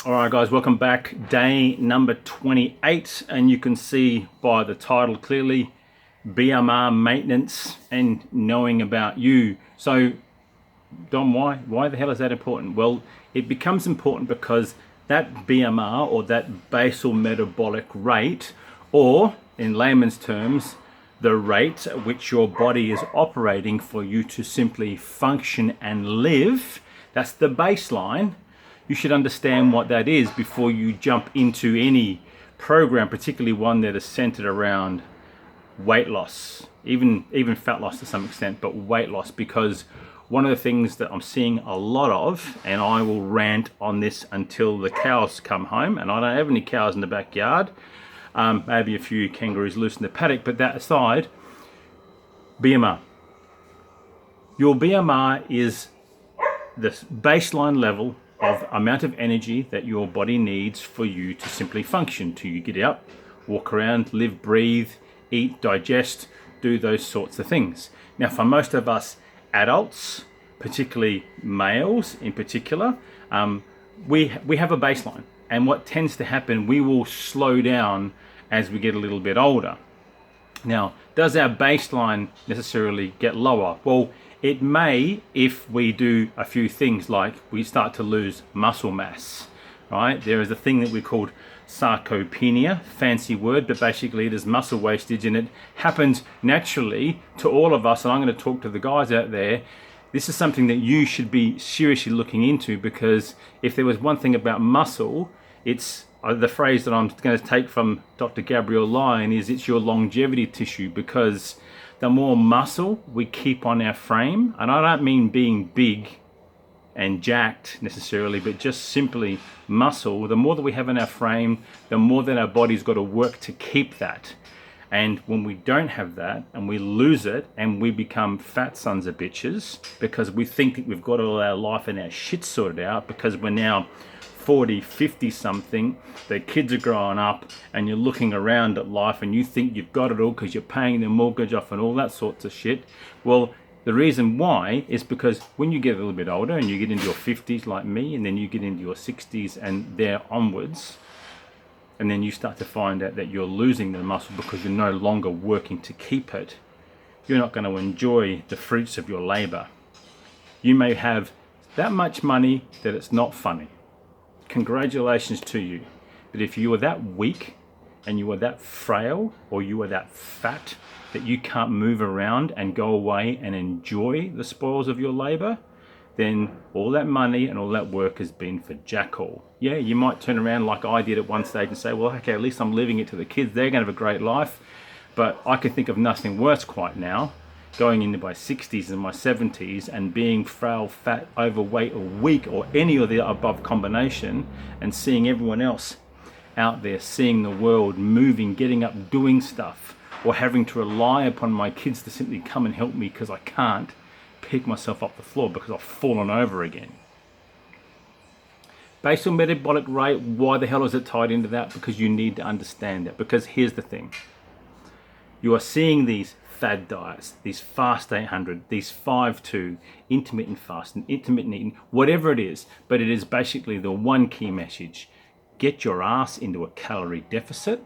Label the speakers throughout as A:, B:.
A: All right, guys, welcome back. Day number 28, and you can see by the title clearly, BMR maintenance and knowing about you. So, Dom, why the hell is that important? Well, it becomes important because that BMR, or that basal metabolic rate, or in layman's terms, the rate at which your body is operating for you to simply function and live, that's the baseline. You should understand what that is before you jump into any program, particularly one that is centered around weight loss, even fat loss to some extent, but weight loss. Because one of the things that I'm seeing a lot of, and I will rant on this until the cows come home, and I don't have any cows in the backyard, maybe a few kangaroos loose in the paddock, but that aside, BMR. Your BMR is the baseline level of amount of energy that your body needs for you to simply function, to you get up, walk around, live, breathe, eat, digest, do those sorts of things. Now, for most of us adults, particularly males in particular, we have a baseline. And what tends to happen, we will slow down as we get a little bit older. Now, does our baseline necessarily get lower? Well, it may if we do a few things, like we start to lose muscle mass, right? There is a thing that we call sarcopenia, fancy word, but basically it is muscle wastage, and it happens naturally to all of us. And I'm going to talk to the guys out there. This is something that you should be seriously looking into, because if there was one thing about muscle, it's the phrase that I'm going to take from Dr. Gabrielle Lyon is it's your longevity tissue, because the more muscle we keep on our frame, and I don't mean being big and jacked necessarily, but just simply muscle, the more that we have in our frame, the more that our body's got to work to keep that. And when we don't have that and we lose it and we become fat sons of bitches because we think that we've got all our life and our shit sorted out, because we're now 40, 50 something, the kids are growing up, and you're looking around at life and you think you've got it all because you're paying the mortgage off and all that sorts of shit. Well, the reason why is because when you get a little bit older and you get into your 50s like me, and then you get into your 60s and there onwards, and then you start to find out that you're losing the muscle because you're no longer working to keep it, you're not going to enjoy the fruits of your labor. You may have that much money that it's not funny. Congratulations to you. But if you are that weak and you are that frail, or you are that fat that you can't move around and go away and enjoy the spoils of your labor, then all that money and all that work has been for jack all. Yeah, you might turn around like I did at one stage and say, well, okay, at least I'm leaving it to the kids. They're going to have a great life. But I can think of nothing worse quite now, going into my 60s and my 70s and being frail, fat, overweight, or weak, or any of the above combination, and seeing everyone else out there, seeing the world moving, getting up, doing stuff, or having to rely upon my kids to simply come and help me because I can't pick myself off the floor because I've fallen over again. Basal metabolic rate, why the hell is it tied into that? Because you need to understand that. Because here's the thing. You are seeing these fad diets, these fast 800, these 5-2, intermittent fasting, intermittent eating, whatever it is, but it is basically the one key message. Get your ass into a calorie deficit,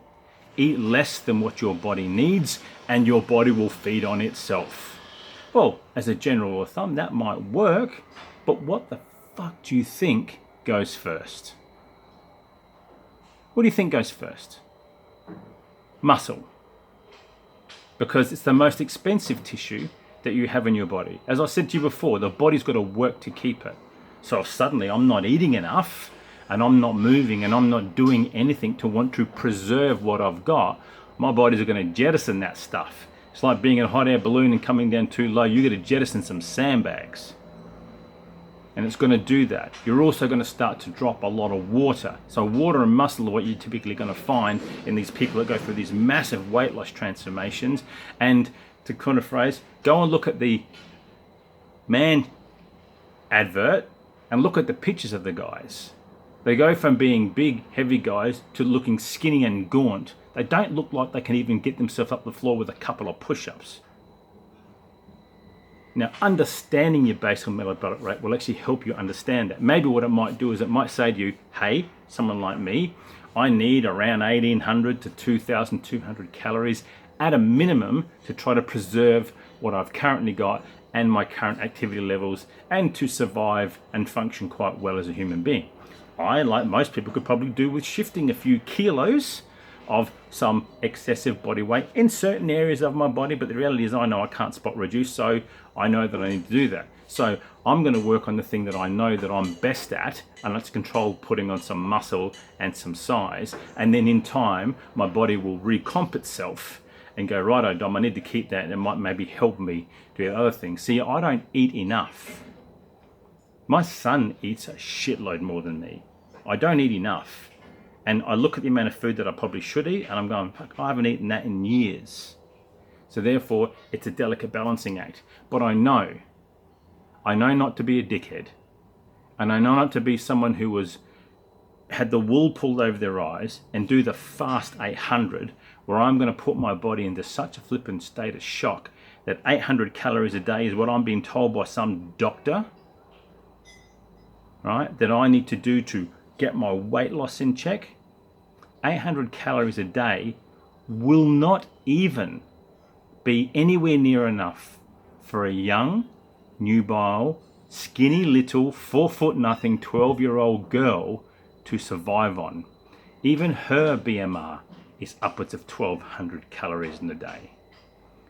A: eat less than what your body needs, and your body will feed on itself. Well, as a general rule of thumb, that might work, but what the fuck do you think goes first? What do you think goes first? Muscle. Because it's the most expensive tissue that you have in your body. As I said to you before, the body's got to work to keep it. So if suddenly I'm not eating enough, and I'm not moving, and I'm not doing anything to want to preserve what I've got, my body's going to jettison that stuff. It's like being in a hot air balloon and coming down too low. You got to jettison some sandbags. And it's going to do that. You're also going to start to drop a lot of water. So water and muscle are what you're typically going to find in these people that go through these massive weight loss transformations. And to kind of phrase, go and look at the man advert and look at the pictures of the guys. They go from being big, heavy guys to looking skinny and gaunt. They don't look like they can even get themselves up the floor with a couple of push-ups. Now, understanding your basal metabolic rate will actually help you understand that. Maybe what it might do is it might say to you, hey, someone like me, I need around 1,800 to 2,200 calories at a minimum to try to preserve what I've currently got and my current activity levels and to survive and function quite well as a human being. I, like most people, could probably do with shifting a few kilos of some excessive body weight in certain areas of my body, but the reality is I know I can't spot reduce, so I know that I need to do that. So I'm going to work on the thing that I know that I'm best at, and that's control putting on some muscle and some size, and then in time my body will recomp itself and go, righto Dom, I need to keep that, and it might maybe help me do other things. See, I don't eat enough. My son eats a shitload more than me. I don't eat enough. And I look at the amount of food that I probably should eat, and I'm going, fuck, I haven't eaten that in years. So therefore, it's a delicate balancing act. But I know not to be a dickhead. And I know not to be someone who had the wool pulled over their eyes and do the fast 800, where I'm going to put my body into such a flippant state of shock that 800 calories a day is what I'm being told by some doctor, right, that I need to do to get my weight loss in check. 800 calories a day will not even be anywhere near enough for a young, nubile, skinny little 4'0" 12-year-old girl to survive on. Even her BMR is upwards of 1,200 calories in a day.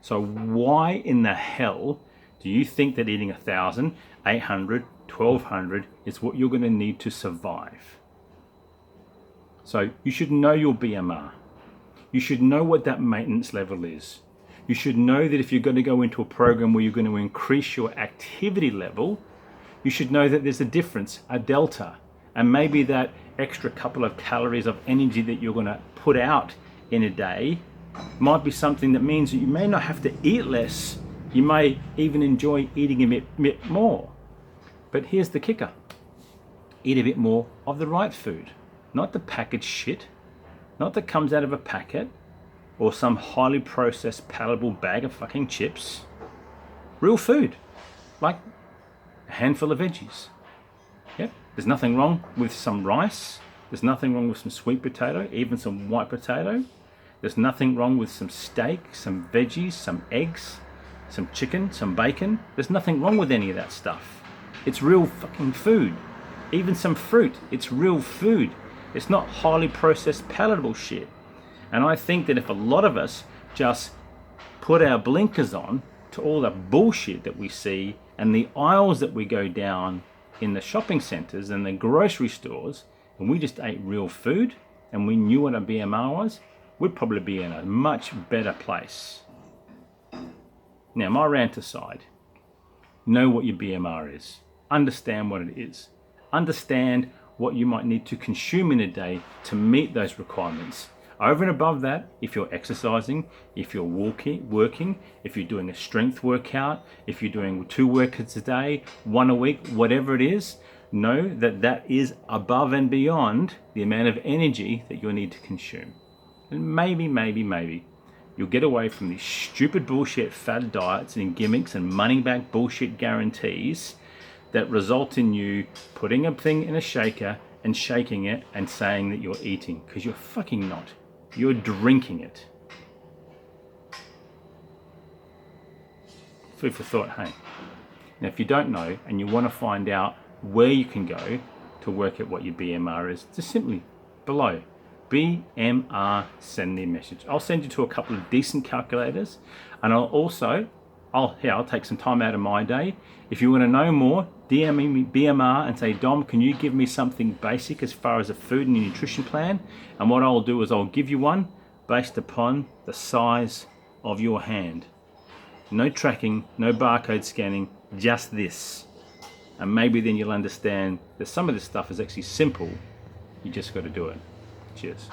A: So why in the hell do you think that eating 1,000, 800, 1,200 is what you're going to need to survive? So you should know your BMR. You should know what that maintenance level is. You should know that if you're going to go into a program where you're going to increase your activity level, you should know that there's a difference, a delta, and maybe that extra couple of calories of energy that you're going to put out in a day might be something that means that you may not have to eat less. You may even enjoy eating a bit more. But here's the kicker. Eat a bit more of the right food. Not the packaged shit, not that comes out of a packet or some highly processed palatable bag of fucking chips. Real food, like a handful of veggies. Yep, there's nothing wrong with some rice. There's nothing wrong with some sweet potato, even some white potato. There's nothing wrong with some steak, some veggies, some eggs, some chicken, some bacon. There's nothing wrong with any of that stuff. It's real fucking food. Even some fruit, it's real food. It's not highly processed palatable shit. And I think that if a lot of us just put our blinkers on to all the bullshit that we see and the aisles that we go down in the shopping centres and the grocery stores, and we just ate real food and we knew what our BMR was, we'd probably be in a much better place. Now, my rant aside, know what your BMR is. Understand what it is. Understand what you might need to consume in a day to meet those requirements. Over and above that, if you're exercising, if you're working, if you're doing a strength workout, if you're doing 2 workouts a day, 1 a week, whatever it is, know that that is above and beyond the amount of energy that you'll need to consume. And maybe, you'll get away from these stupid bullshit fad diets and gimmicks and money back bullshit guarantees that result in you putting a thing in a shaker and shaking it and saying that you're eating, because you're fucking not. You're drinking it. Food for thought, hey? Now, if you don't know and you want to find out where you can go to work out what your BMR is, just simply below. BMR, send me a message. I'll send you to a couple of decent calculators, and I'll take some time out of my day. If you want to know more, DM me BMR and say, Dom, can you give me something basic as far as a food and a nutrition plan? And what I'll do is I'll give you one based upon the size of your hand. No tracking, no barcode scanning, just this. And maybe then you'll understand that some of this stuff is actually simple. You just got to do it. Cheers.